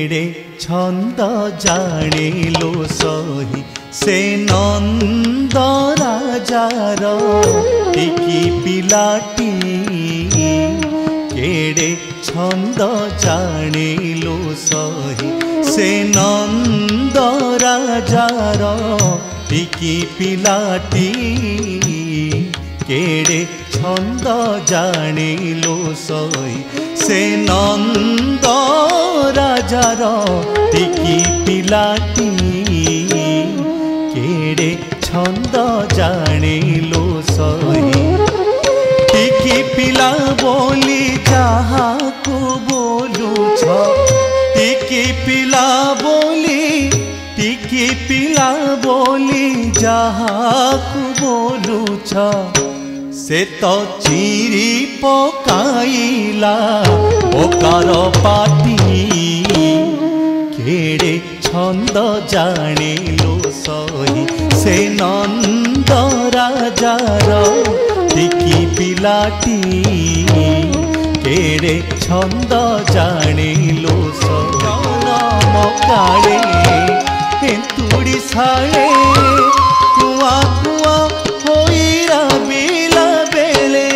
केड़े छंद जानिलो सही से नंद राजार टिकी पिलाटी केड़े छंद जानिलो सही से नंद राजार टिकी पिलाटी केड़े छंद जानिलो सही से नंद राजार टिकी पिलाटी केड़े छंद जानिलो सही टिकी पिला बोली जहा को बोलुछ टिकी पिला बोली जहा को बोलुछ से तो चिरी पकाइला ओकार पाटी केड़े छंद जानिलो सही से नंद राजार टिकी पिलाटी केड़े छंद जानिलो सही काले तेंतुड़ी साले कुआ कुआ होइरा बिला बेले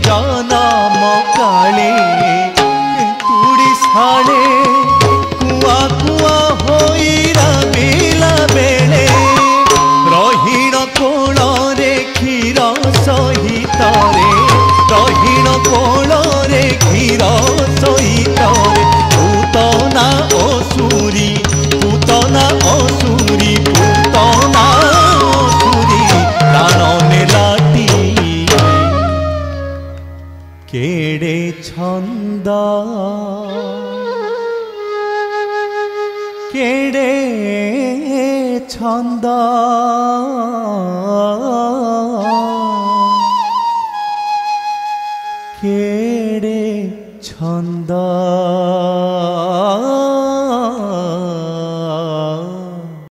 जनम काले तेंतुड़ी साले कुआ कुआ होइरा बिला बेले रहीण कोल रे क्षीर सहित रे रहीण कोल रे क्षीर सहित रे पूतना असुरी पूतना असुरी पूतना असुरी प्राण नेलाटी केड़े छंद केड़े छंद केड़े छंद।